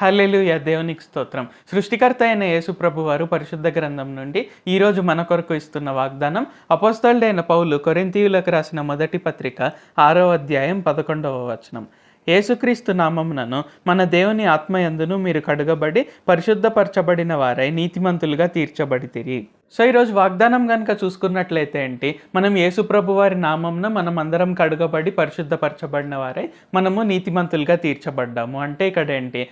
హల్లెలూయా! దేవునికి స్తోత్రం. సృష్టికర్త అయిన యేసు ప్రభువారు పరిశుద్ధ గ్రంథం నుండి ఈరోజు మన కొరకు ఇస్తున్న వాగ్దానం అపోస్తలుడైన పౌలు కొరింథీయులకు రాసిన మొదటి పత్రిక 6వ అధ్యాయం 11వ వచనం. యేసుక్రీస్తు నామమునను మన దేవుని ఆత్మయందును మీరు కడుగబడి పరిశుద్ధపరచబడిన వారై నీతిమంతులుగా తీర్చబడితిరి. సో ఈరోజు వాగ్దానం కనుక చూసుకున్నట్లయితే ఏంటి, మనం యేసు ప్రభు వారి నామంన మనం అందరం కడుగబడి పరిశుద్ధపరచబడిన వారై మనము నీతిమంతులుగా తీర్చబడ్డాము. అంటే ఇక్కడ ఏంటి,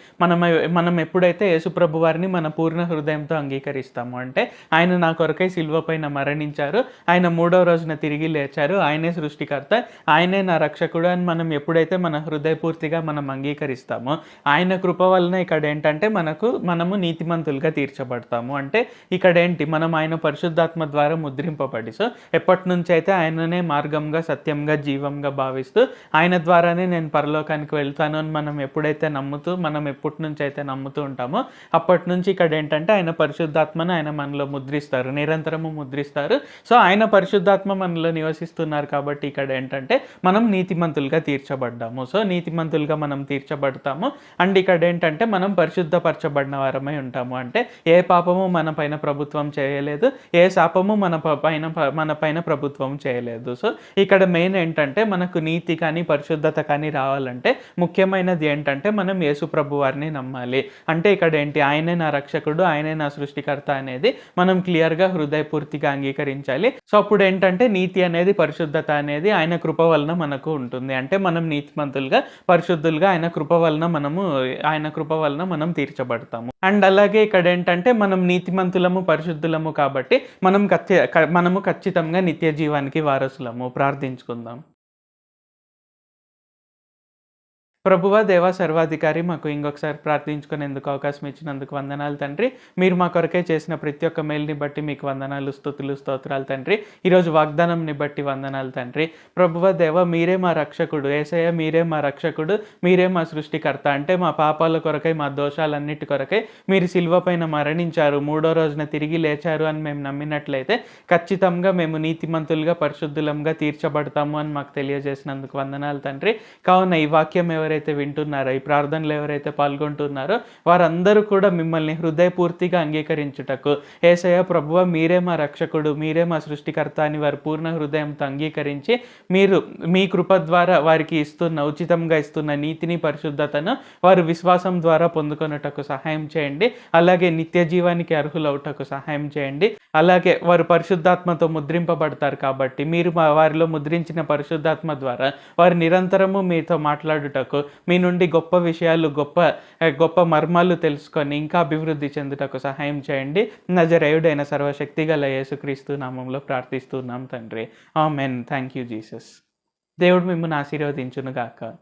మనం ఎప్పుడైతే యేసు ప్రభు వారిని మన పూర్ణ హృదయంతో అంగీకరిస్తాము, అంటే ఆయన నా కొరకై సిలువ పైన మరణించారు, ఆయన 3వ రోజున తిరిగి లేచారు, ఆయనే సృష్టికర్త, ఆయనే నా రక్షకుడు అని మనం ఎప్పుడైతే మన హృదయపూర్తిగా మనం అంగీకరిస్తామో ఆయన కృప వలన ఇక్కడ ఏంటంటే మనము నీతిమంతులుగా తీర్చబడతాము. అంటే ఇక్కడ ఏంటి, మనం ఆయన పరిశుద్ధాత్మ ద్వారా ముద్రింపబడి, సో ఎప్పటి నుంచి అయితే ఆయననే మార్గంగా సత్యంగా జీవంగా భావిస్తూ ఆయన ద్వారానే నేను పరలోకానికి వెళ్తాను అని మనం ఎప్పటి నుంచి అయితే నమ్ముతూ ఉంటామో అప్పటి నుంచి ఇక్కడ ఏంటంటే ఆయన పరిశుద్ధాత్మను ఆయన మనలో ముద్రిస్తారు, నిరంతరము ముద్రిస్తారు. సో ఆయన పరిశుద్ధాత్మ మనలో నివసిస్తున్నారు కాబట్టి ఇక్కడ ఏంటంటే మనం నీతిమంతులుగా తీర్చబడ్డాము. సో నీతిమంతులుగా మనం తీర్చబడతాము. అండ్ ఇక్కడ ఏంటంటే మనం పరిశుద్ధపరచబడిన వారమై ఉంటాము. అంటే ఏ పాపము మన పైన ప్రభుత్వం చేయలేదు, ఏ శాపము మన పైన ప్రభుత్వం చేయలేదు. సో ఇక్కడ మెయిన్ ఏంటంటే మనకు నీతి కానీ పరిశుద్ధత కానీ రావాలంటే ముఖ్యమైనది ఏంటంటే మనం యేసు ప్రభు వారిని నమ్మాలి. అంటే ఇక్కడ ఏంటి, ఆయనే నా రక్షకుడు, ఆయనే నా సృష్టికర్త అనేది మనం క్లియర్గా హృదయపూర్తిగా అంగీకరించాలి. సో అప్పుడు ఏంటంటే నీతి అనేది పరిశుద్ధత అనేది ఆయన కృప వలన మనకు ఉంటుంది. అంటే మనం నీతిమంతులుగా పరిశుద్ధులుగా ఆయన కృప వలన మనం తీర్చబడతాము. అండ్ అలాగే ఇక్కడ ఏంటంటే మనం నీతిమంతులము పరిశుద్ధులము కాబట్టి మనము ఖచ్చితంగా నిత్య జీవానికి వారసులము. ప్రార్థించుకుందాం. ప్రభువా, దేవా, సర్వాధికారి, మాకు ఇంకొకసారి ప్రార్థించుకునేందుకు అవకాశం ఇచ్చినందుకు వందనాలు తండ్రి. మీరు మా కొరకే చేసిన ప్రతి ఒక్క మేలుని బట్టి మీకు వందనాలు, స్తుతులు, స్తోత్రాలు తండ్రి. ఈరోజు వాగ్దానంని బట్టి వందనాలు తండ్రి. ప్రభువా, దేవా, మీరే మా రక్షకుడు, యేసయ్య మీరే మా రక్షకుడు, మీరే మా సృష్టికర్త. అంటే మా పాపాల కొరకై, మా దోషాలన్నిటి కొరకై మీరు సిలువ పైన మరణించారు, 3వ రోజున తిరిగి లేచారు అని మేము నమ్మినట్లయితే ఖచ్చితంగా మేము నీతిమంతులుగా పరిశుద్ధులంగా తీర్చబడతాము అని మాకు తెలియజేసినందుకు వందనాలు తండ్రి. కావున ఈ వాక్యం ఎవరైతే వింటున్నారో, ఈ ప్రార్థనలు ఎవరైతే పాల్గొంటున్నారో వారందరూ కూడా మిమ్మల్ని హృదయపూర్తిగా అంగీకరించుటకు, యేసయ్య ప్రభువా మీరే మా రక్షకుడు, మీరే మా సృష్టికర్త అని వారు పూర్ణ హృదయంతో అంగీకరించి మీరు మీ కృప ద్వారా వారికి ఉచితంగా ఇస్తున్న నీతిని పరిశుద్ధతను వారు విశ్వాసం ద్వారా పొందుకొనుటకు సహాయం చేయండి. అలాగే నిత్య జీవానికి అర్హులవుటకు సహాయం చేయండి. అలాగే వారు పరిశుద్ధాత్మతో ముద్రింపబడతారు కాబట్టి మీరు వారిలో ముద్రించిన పరిశుద్ధాత్మ ద్వారా వారు నిరంతరము మీతో మాట్లాడుటకు, మీ నుండి గొప్ప విషయాలు, గొప్ప మర్మాలు తెలుసుకొని ఇంకా అభివృద్ధి చెందుటకు సహాయం చేయండి. నజరేయుడైన సర్వశక్తిగల యేసుక్రీస్తు నామంలో ప్రార్థిస్తున్నాం తండ్రి. ఆమేన్. Thank you Jesus. దేవుడు మిమ్మల్ని ఆశీర్వదించును గాక.